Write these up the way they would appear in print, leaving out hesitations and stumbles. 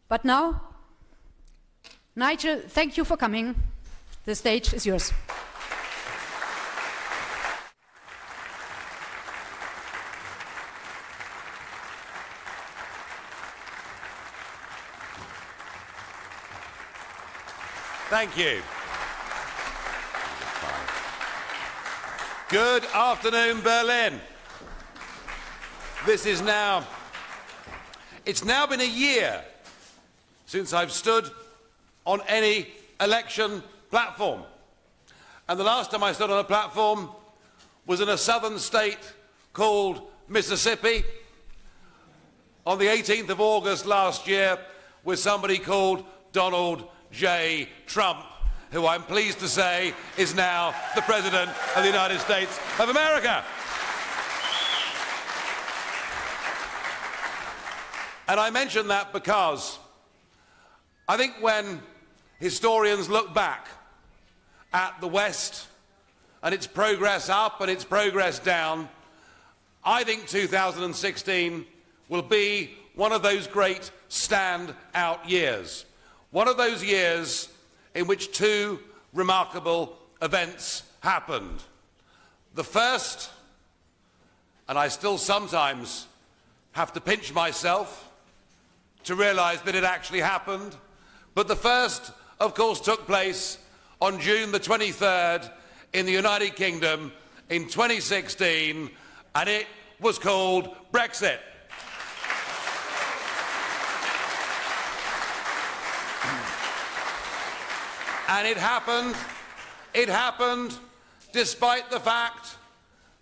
But now, Nigel, thank you for coming. The stage is yours. Thank you. Good afternoon, Berlin. It's now been a year since I've stood on any election platform. And the last time I stood on a platform was in a southern state called Mississippi on the 18th of August last year with somebody called Donald J. Trump, who I'm pleased to say is now the President of the United States of America. And I mention that because I think when historians look back at the West and its progress up and its progress down, I think 2016 will be one of those great stand-out years. One of those years in which two remarkable events happened. The first, and I still sometimes have to pinch myself to realise that it actually happened, but the first, of course, took place on June the 23rd in the United Kingdom in 2016, and it was called Brexit. And it happened despite the fact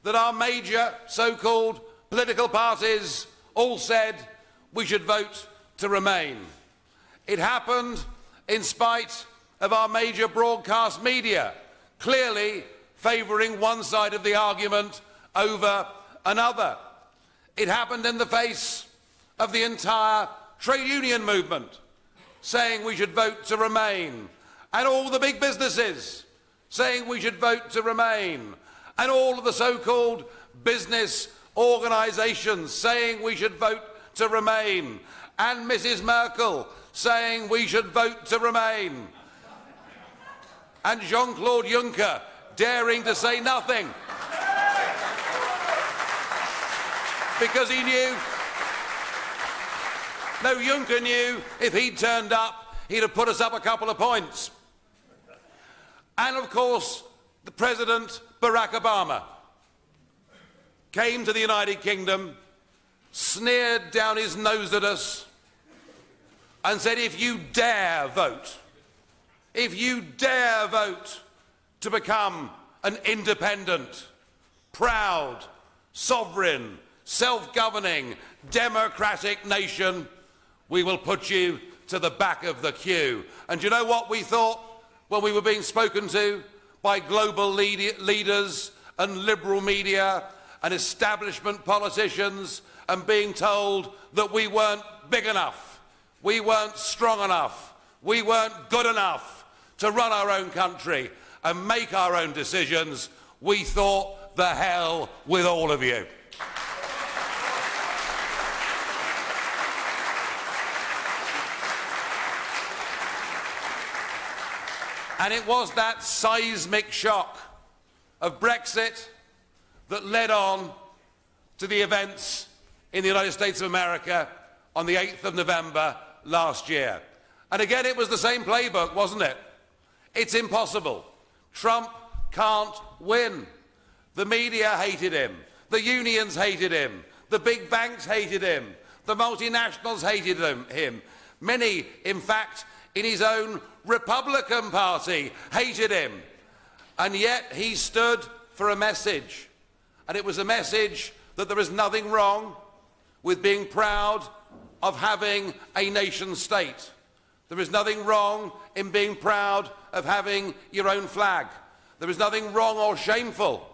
that our major so-called political parties all said we should vote to remain. It happened in spite of our major broadcast media clearly favouring one side of the argument over another. It happened in the face of the entire trade union movement saying we should vote to remain, and all the big businesses saying we should vote to remain, and all of the so-called business organisations saying we should vote to remain, and Mrs. Merkel saying we should vote to remain, and Jean-Claude Juncker daring to say nothing because he knew, Juncker knew if he'd turned up, he'd have put us up a couple of points. And of course, the President, Barack Obama, came to the United Kingdom, sneered down his nose at us, and said, if you dare vote to become an independent, proud, sovereign, self-governing, democratic nation, we will put you to the back of the queue. And do you know what we thought when we were being spoken to by global leaders and liberal media and establishment politicians and being told that we weren't big enough, we weren't strong enough, we weren't good enough to run our own country and make our own decisions? We thought, the hell with all of you. And it was that seismic shock of Brexit that led on to the events in the United States of America on the 8th of November last year. And again, it was the same playbook, wasn't it? It's impossible. Trump can't win. The media hated him. The unions hated him. The big banks hated him. The multinationals hated him. Many, in fact, in his own Republican Party hated him. And yet he stood for a message. And it was a message that there is nothing wrong with being proud of having a nation state. There is nothing wrong in being proud of having your own flag. There is nothing wrong or shameful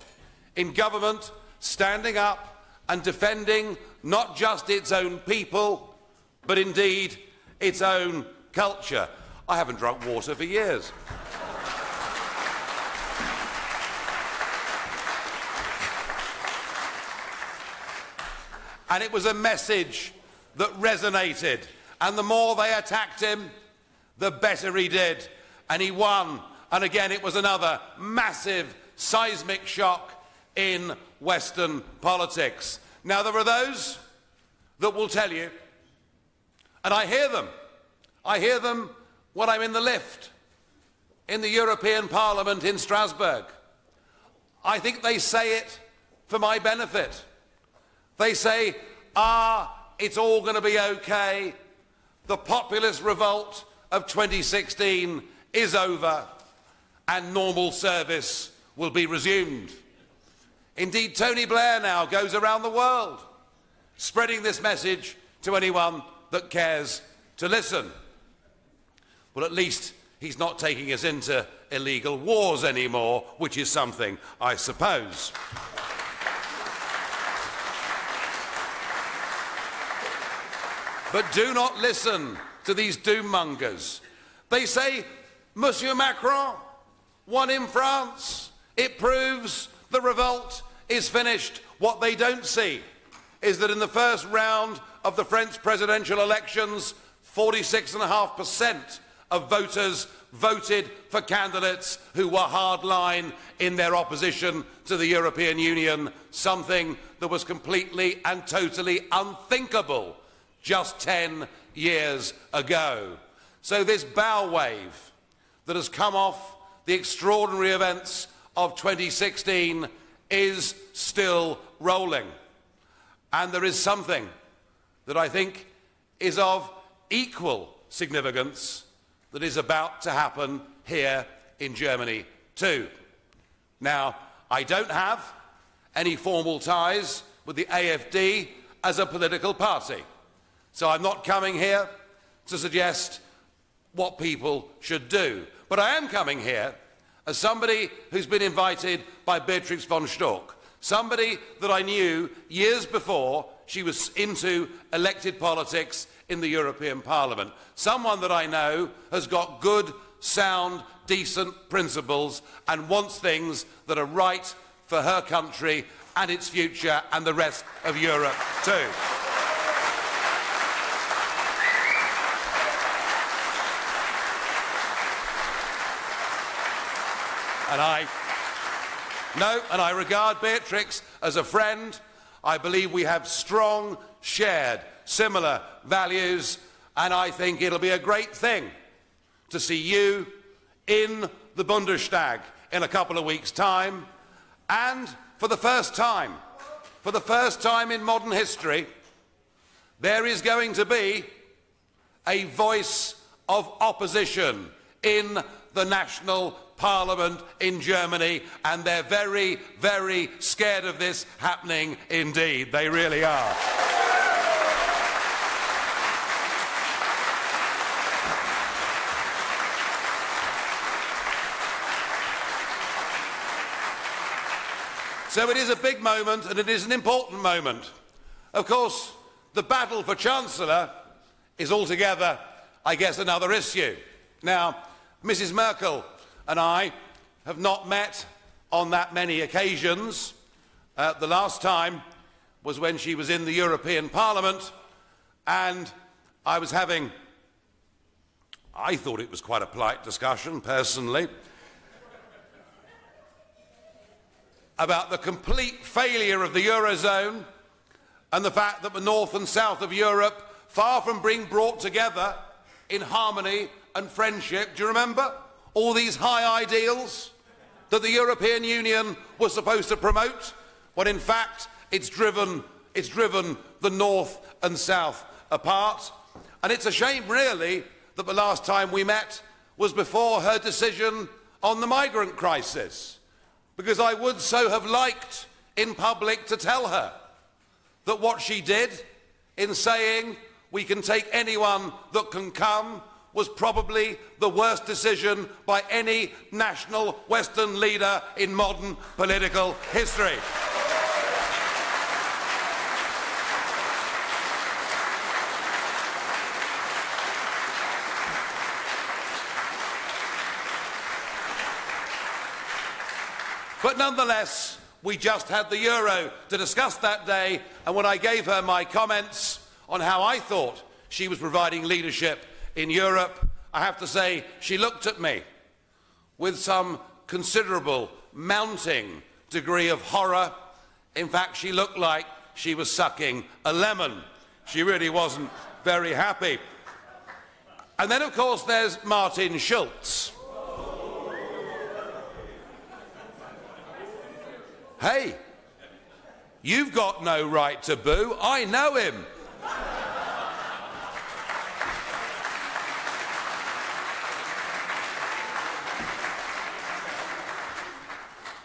in government standing up and defending not just its own people, but indeed its own culture. I haven't drunk water for years. And it was a message that resonated And the more they attacked him, the better he did. And he won. And again, it was another massive seismic shock in Western politics. Now, there are those that will tell you, and I hear them when I'm in the lift in the European Parliament in Strasbourg. I think they say it for my benefit. They say, it's all going to be okay. The populist revolt of 2016 is over and normal service will be resumed. Indeed, Tony Blair now goes around the world spreading this message to anyone that cares to listen. Well, at least he's not taking us into illegal wars anymore, which is something, I suppose. But do not listen to these doom-mongers. They say, Monsieur Macron won in France. It proves the revolt is finished. What they don't see is that in the first round of the French presidential elections, 46.5% of voters voted for candidates who were hardline in their opposition to the European Union, something that was completely and totally unthinkable just 10 years ago. So this bow wave that has come off the extraordinary events of 2016 is still rolling. And there is something that I think is of equal significance that is about to happen here in Germany too. Now, I don't have any formal ties with the AfD as a political party, so I'm not coming here to suggest what people should do. But I am coming here as somebody who's been invited by Beatrix von Storck, somebody that I knew years before she was into elected politics in the European Parliament, someone that I know has got good, sound, decent principles and wants things that are right for her country and its future and the rest of Europe too. And I regard Beatrix as a friend. I believe we have strong, shared, similar values, and I think it'll be a great thing to see you in the Bundestag in a couple of weeks' time, and for the first time in modern history, there is going to be a voice of opposition in the national Parliament in Germany, and they're very, very scared of this happening indeed. They really are. So it is a big moment, and it is an important moment. Of course, the battle for Chancellor is altogether, I guess, another issue. Now, Mrs. Merkel and I have not met on that many occasions. The last time was when she was in the European Parliament, and I was having, I thought it was quite a polite discussion, personally, about the complete failure of the Eurozone and the fact that the north and south of Europe, far from being brought together in harmony and friendship, do you remember? All these high ideals that the European Union was supposed to promote, when in fact it's driven the north and south apart. And it's a shame, really, that the last time we met was before her decision on the migrant crisis, because I would so have liked in public to tell her that what she did in saying we can take anyone that can come was probably the worst decision by any national Western leader in modern political history. But nonetheless, we just had the euro to discuss that day, and when I gave her my comments on how I thought she was providing leadership in Europe, I have to say she looked at me with some considerable mounting degree of horror. In fact, she looked like she was sucking a lemon. She really wasn't very happy. And then, of course, there's Martin Schulz. Hey, you've got no right to boo. I know him.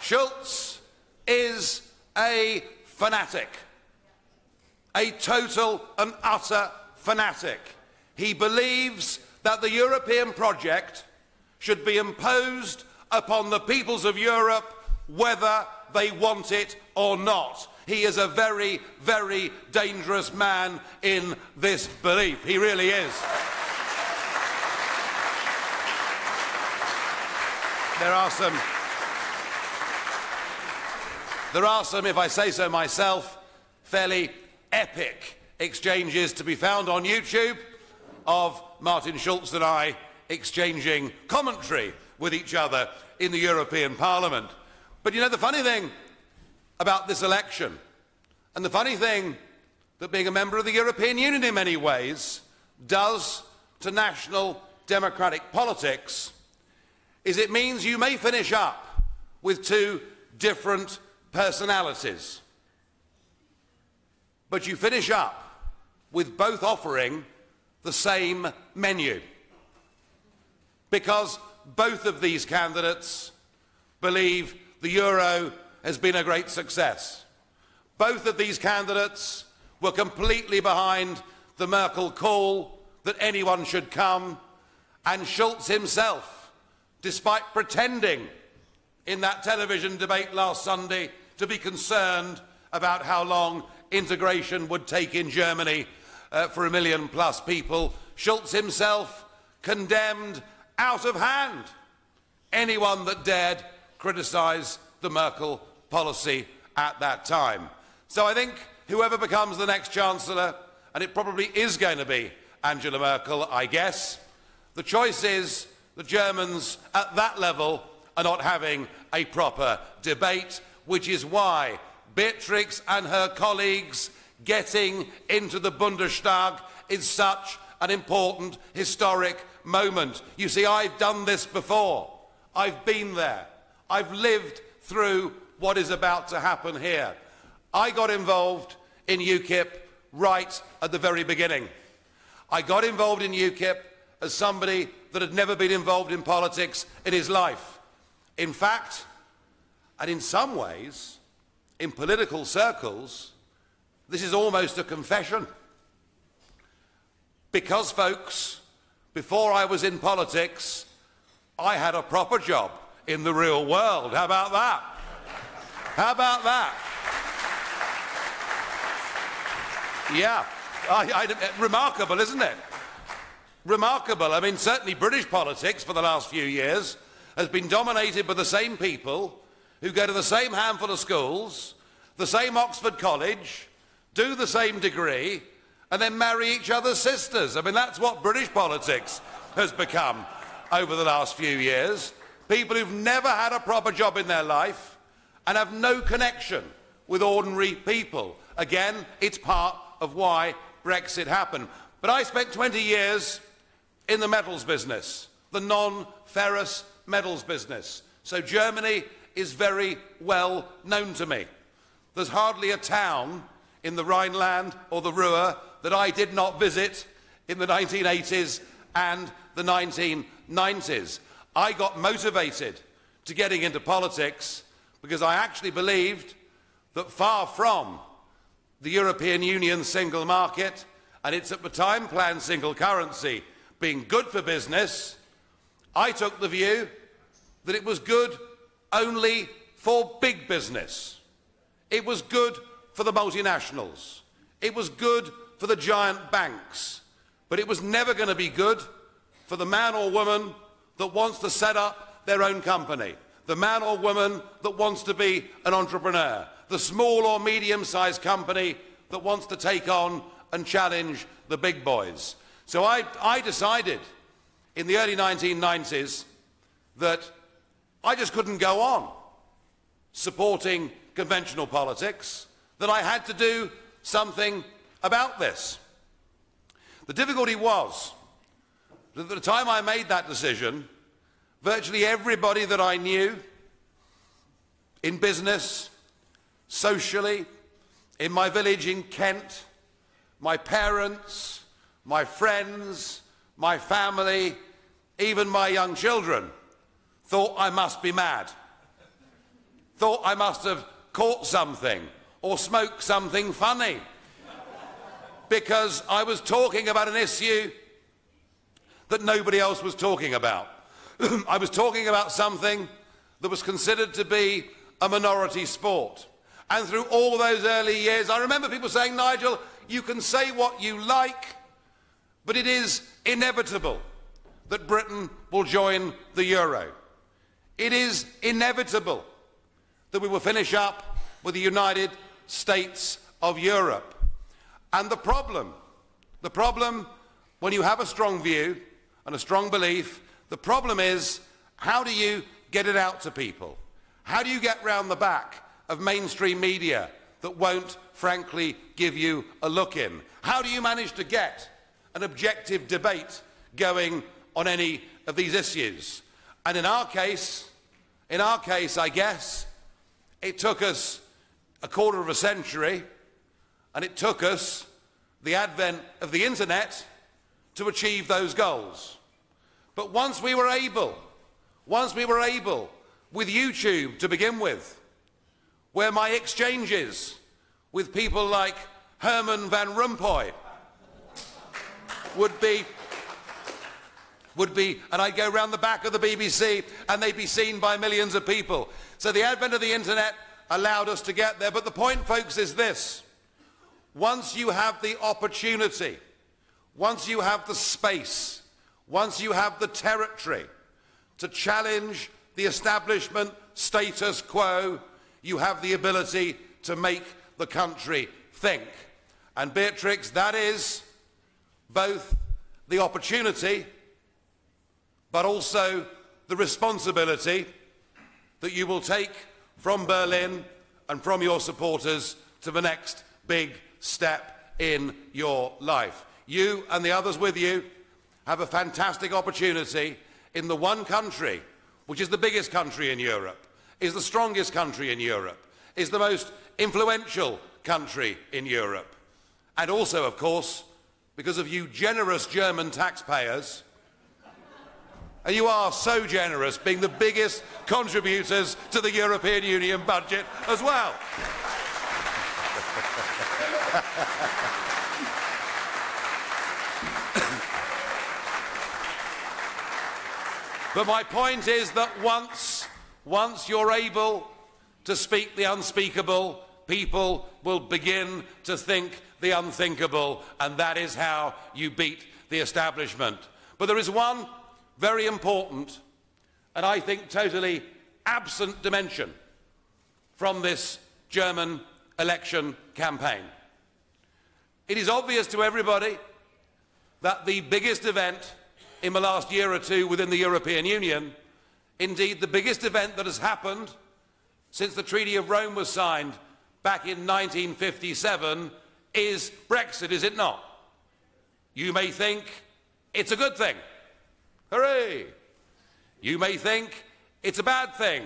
Schulz is a fanatic, a total and utter fanatic. He believes that the European project should be imposed upon the peoples of Europe whether they want it or not. He is a very, very dangerous man in this belief. He really is. There are some, if I say so myself, fairly epic exchanges to be found on YouTube of Martin Schulz and I exchanging commentary with each other in the European Parliament. But you know, the funny thing about this election, and the funny thing that being a member of the European Union in many ways does to national democratic politics, is it means you may finish up with two different personalities, but you finish up with both offering the same menu, because both of these candidates believe the euro has been a great success. Both of these candidates were completely behind the Merkel call that anyone should come, and Schulz himself, despite pretending in that television debate last Sunday to be concerned about how long integration would take in Germany for 1 million plus people, Schulz himself condemned out of hand anyone that dared criticise the Merkel policy at that time. So I think whoever becomes the next Chancellor, and it probably is going to be Angela Merkel, I guess, the choice is the Germans at that level are not having a proper debate, which is why Beatrix and her colleagues getting into the Bundestag is such an important historic moment. You see, I've done this before. I've been there. I've lived through what is about to happen here. I got involved in UKIP right at the very beginning. I got involved in UKIP as somebody that had never been involved in politics in his life. In fact, and in some ways, in political circles, this is almost a confession. Because, folks, before I was in politics, I had a proper job in the real world. How about that? How about that? Yeah, remarkable, isn't it? Remarkable. I mean, certainly British politics for the last few years has been dominated by the same people who go to the same handful of schools, the same Oxford College, do the same degree, and then marry each other's sisters. I mean, that's what British politics has become over the last few years. People who've never had a proper job in their life and have no connection with ordinary people. Again, it's part of why Brexit happened. But I spent 20 years in the metals business, the non-ferrous metals business. So Germany is very well known to me. There's hardly a town in the Rhineland or the Ruhr that I did not visit in the 1980s and the 1990s. I got motivated to getting into politics because I actually believed that far from the European Union single market and its at the time planned single currency being good for business, I took the view that it was good only for big business. It was good for the multinationals. It was good for the giant banks. But it was never going to be good for the man or woman that wants to set up their own company, the man or woman that wants to be an entrepreneur, the small or medium-sized company that wants to take on and challenge the big boys. So I decided in the early 1990s that I just couldn't go on supporting conventional politics, that I had to do something about this. The difficulty was that at the time I made that decision, virtually everybody that I knew in business, socially, in my village in Kent, my parents, my friends, my family, even my young children, thought I must be mad, thought I must have caught something or smoked something funny, because I was talking about an issue that nobody else was talking about. I was talking about something that was considered to be a minority sport. And through all those early years, I remember people saying, Nigel, you can say what you like, but it is inevitable that Britain will join the euro. It is inevitable that we will finish up with the United States of Europe. And the problem when you have a strong view and a strong belief, the problem is, how do you get it out to people? How do you get round the back of mainstream media that won't, frankly, give you a look in? How do you manage to get an objective debate going on any of these issues? And in our case, I guess, it took us a quarter of a century, and it took us the advent of the internet to achieve those goals. But once we were able, with YouTube to begin with, where my exchanges with people like Herman Van Rompuy would be, and I'd go round the back of the BBC and they'd be seen by millions of people. So the advent of the internet allowed us to get there. But the point, folks, is this. Once you have the opportunity, once you have the space, once you have the territory to challenge the establishment status quo, you have the ability to make the country think. And Beatrix, that is both the opportunity but also the responsibility that you will take from Berlin and from your supporters to the next big step in your life. You and the others with you have a fantastic opportunity in the one country which is the biggest country in Europe, is the strongest country in Europe, is the most influential country in Europe. And also, of course, because of you generous German taxpayers, and you are so generous, being the biggest contributors to the European Union budget as well. But my point is that once you're able to speak the unspeakable, people will begin to think the unthinkable, and that is how you beat the establishment. But there is one very important and I think totally absent dimension from this German election campaign. It is obvious to everybody that the biggest event in the last year or two within the European Union, indeed the biggest event that has happened since the Treaty of Rome was signed back in 1957, is Brexit, is it not? You may think it's a good thing. Hooray! You may think it's a bad thing,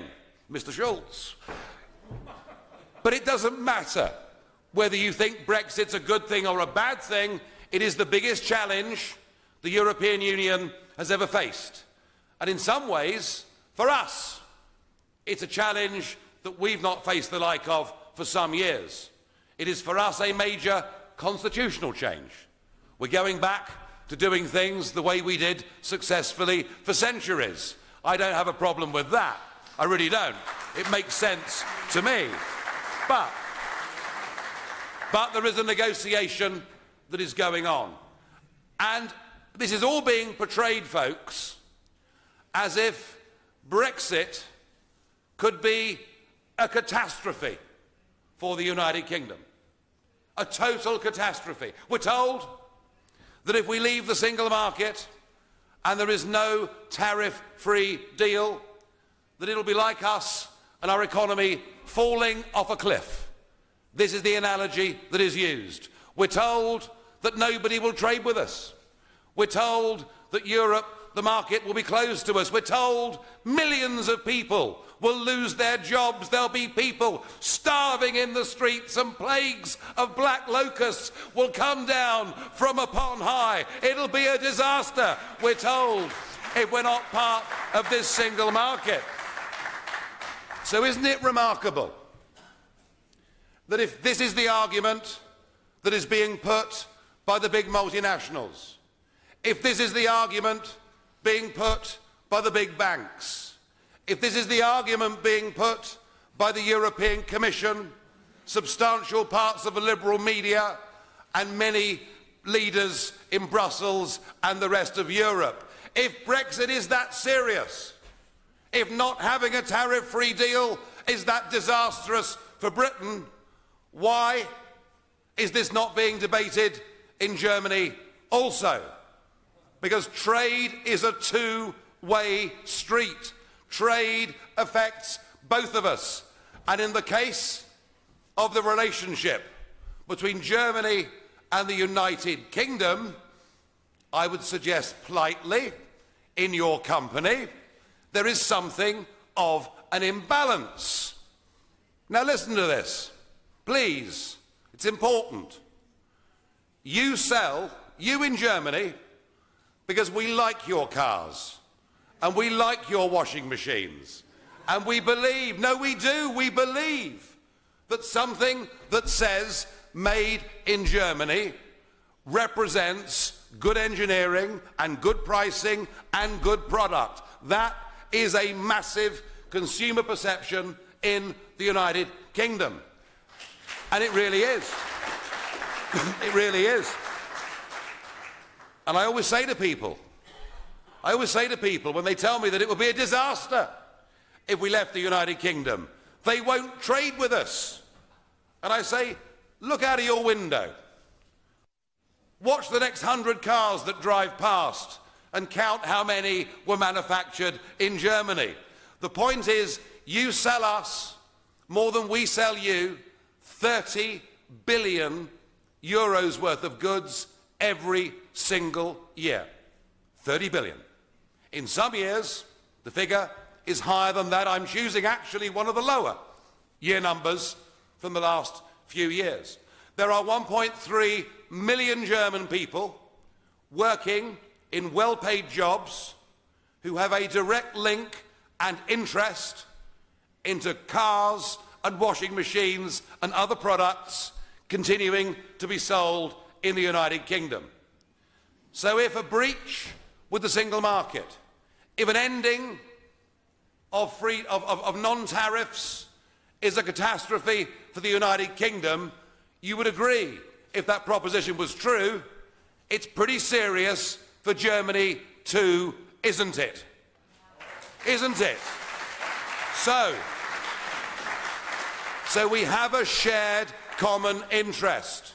Mr. Schulz. But it doesn't matter whether you think Brexit's a good thing or a bad thing. It is the biggest challenge the European Union has ever faced. And in some ways, for us, it's a challenge that we've not faced the like of for some years. It is for us a major constitutional change. We're going back to doing things the way we did successfully for centuries. I don't have a problem with that. I really don't. It makes sense to me. But there is a negotiation that is going on. And this is all being portrayed, folks, as if Brexit could be a catastrophe for the United Kingdom. a total catastrophe. We're told that if we leave the single market and there is no tariff-free deal, that it'll be like us and our economy falling off a cliff. This is the analogy that is used. We're told that nobody will trade with us. We're told that Europe, the market, will be closed to us. We're told millions of people will lose their jobs. There'll be people starving in the streets, and plagues of black locusts will come down from upon high. It'll be a disaster, we're told, if we're not part of this single market. So isn't it remarkable that if this is the argument that is being put by the big multinationals, if this is the argument being put by the big banks, if this is the argument being put by the European Commission, substantial parts of the liberal media, and many leaders in Brussels and the rest of Europe, if Brexit is that serious, if not having a tariff-free deal is that disastrous for Britain, why is this not being debated in Germany also? Because trade is a two-way street. Trade affects both of us. And in the case of the relationship between Germany and the United Kingdom, I would suggest politely, in your company, there is something of an imbalance. Now listen to this, please, it's important. You in Germany, because we like your cars, and we like your washing machines, and we believe, no we do, we believe that something that says made in Germany represents good engineering and good pricing and good product. That is a massive consumer perception in the United Kingdom. And it really is. It really is. And I always say to people when they tell me that it would be a disaster if we left the United Kingdom, they won't trade with us. And I say, look out of your window. Watch the next 100 cars that drive past and count how many were manufactured in Germany. The point is, you sell us more than we sell you, 30 billion euros worth of goods every single year. 30 billion. In some years, the figure is higher than that. I'm choosing actually one of the lower year numbers from the last few years. There are 1.3 million German people working in well-paid jobs who have a direct link and interest into cars and washing machines and other products continuing to be sold in the United Kingdom. So if a breach with the single market, if an ending of non-tariffs is a catastrophe for the United Kingdom, you would agree, if that proposition was true, it's pretty serious for Germany too, isn't it? Isn't it? So we have a shared common interest.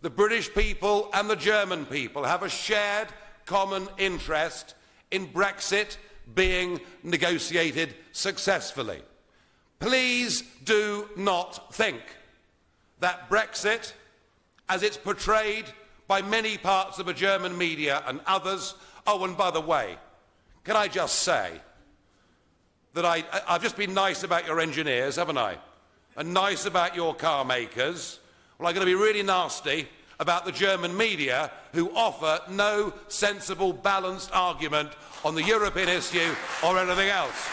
The British people and the German people have a shared common interest in Brexit being negotiated successfully. Please do not think that Brexit, as it's portrayed by many parts of the German media and others, oh, and by the way, can I just say that I've just been nice about your engineers, haven't I? And nice about your car makers. Well, I'm going to be really nasty about the German media who offer no sensible, balanced argument on the European issue or anything else.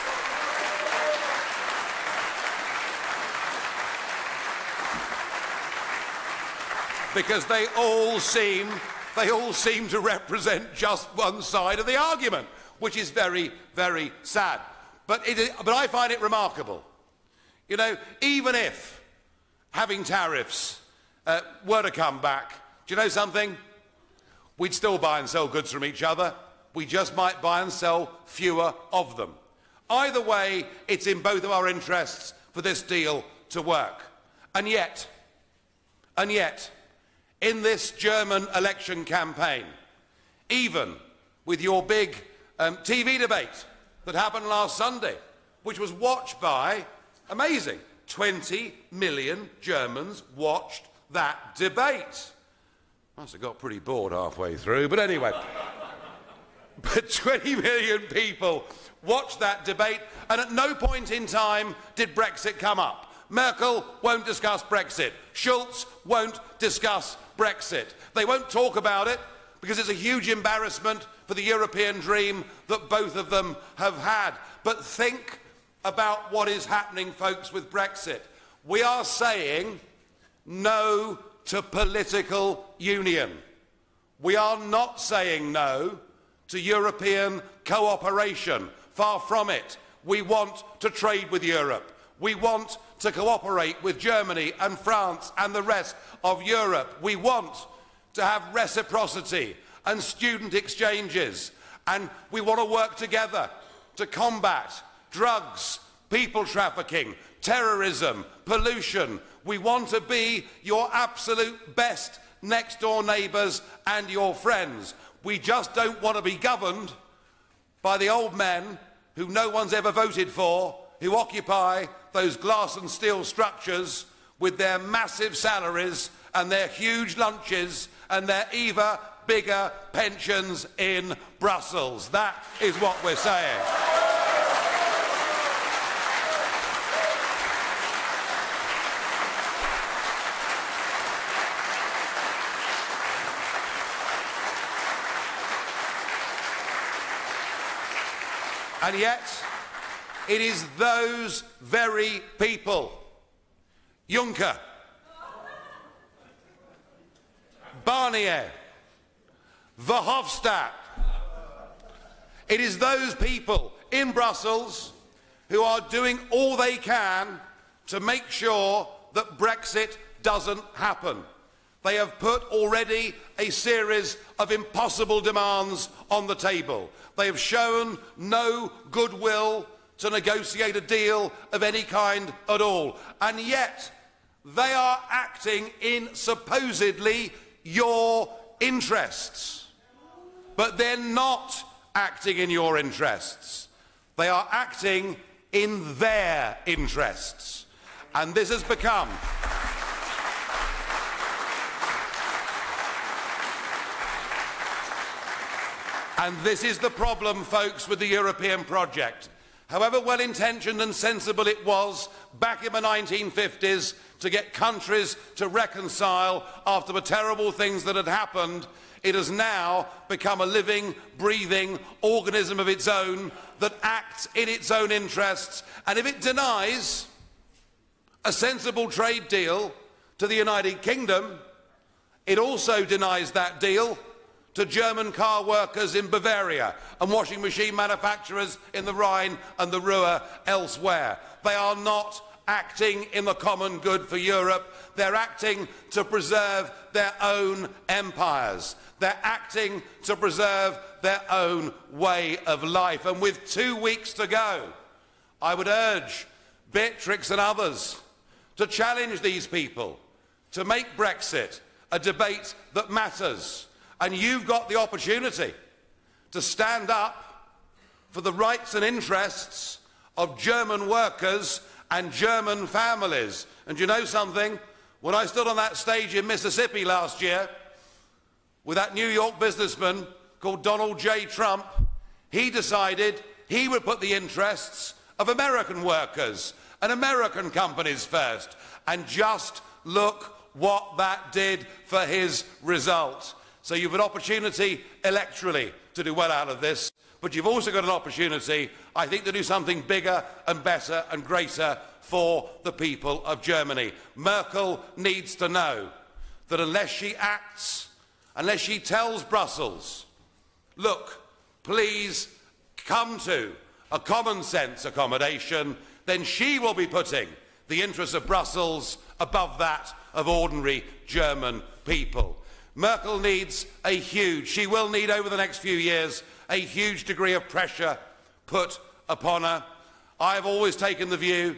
Because they all seem to represent just one side of the argument, which is very, very sad. But I find it remarkable. You know, even if having tariffs were to come back, do you know something? We'd still buy and sell goods from each other. We just might buy and sell fewer of them. Either way, it's in both of our interests for this deal to work. And yet, And yet, in this German election campaign, even with your big TV debate that happened last Sunday, which was watched by, amazing, 20 million Germans watched that debate. Must have got pretty bored halfway through, but anyway. But 20 million people watched that debate, and at no point in time did Brexit come up. Merkel won't discuss Brexit. Schulz won't discuss Brexit. They won't talk about it because it's a huge embarrassment for the European dream that both of them have had. But think about what is happening, folks, with Brexit. We are saying no to political union. We are not saying no to European cooperation. Far from it. We want to trade with Europe. We want to cooperate with Germany and France and the rest of Europe. We want to have reciprocity and student exchanges, and we want to work together to combat drugs, people trafficking, terrorism, pollution. We want to be your absolute best next door neighbours and your friends. We just don't want to be governed by the old men who no one's ever voted for, who occupy those glass and steel structures with their massive salaries and their huge lunches and their even bigger pensions in Brussels. That is what we're saying. And yet, it is those very people, Juncker, Barnier, Verhofstadt, it is those people in Brussels who are doing all they can to make sure that Brexit doesn't happen. They have put already a series of impossible demands on the table. They have shown no goodwill to negotiate a deal of any kind at all. And yet, they are acting in supposedly your interests. But they're not acting in your interests. They are acting in their interests. And this has become and this is the problem, folks, with the European project. However well-intentioned and sensible it was back in the 1950s to get countries to reconcile after the terrible things that had happened, it has now become a living, breathing organism of its own that acts in its own interests. And if it denies a sensible trade deal to the United Kingdom, it also denies that deal to German car workers in Bavaria and washing machine manufacturers in the Rhine and the Ruhr elsewhere. They are not acting in the common good for Europe. They're acting to preserve their own empires. They're acting to preserve their own way of life. And with 2 weeks to go, I would urge Beatrix and others to challenge these people, to make Brexit a debate that matters. And you've got the opportunity to stand up for the rights and interests of German workers and German families. And you know something? When I stood on that stage in Mississippi last year with that New York businessman called Donald J. Trump, he decided he would put the interests of American workers and American companies first. And just look what that did for his result. So you've an opportunity electorally to do well out of this, but you've also got an opportunity, I think, to do something bigger and better and greater for the people of Germany. Merkel needs to know that unless she acts, unless she tells Brussels, look, please come to a common sense accommodation, then she will be putting the interests of Brussels above that of ordinary German people. Merkel needs she will need over the next few years, a huge degree of pressure put upon her. I have always taken the view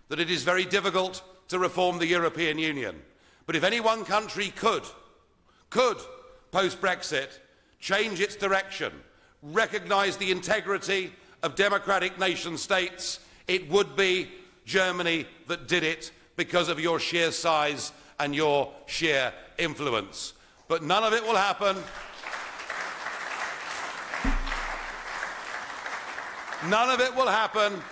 that it is very difficult to reform the European Union. But if any one country could, post-Brexit, change its direction, recognise the integrity of democratic nation-states, it would be Germany that did it because of your sheer size and your sheer influence. But none of it will happen. None of it will happen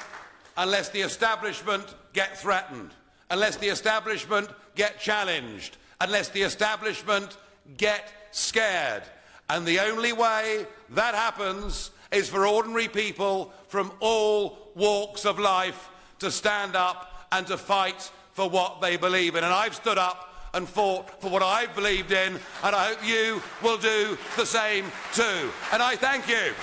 unless the establishment get threatened, unless the establishment get challenged, unless the establishment get scared. And the only way that happens is for ordinary people from all walks of life to stand up and to fight for what they believe in. And I've stood up and fought for what I've believed in, and I hope you will do the same too. And I thank you.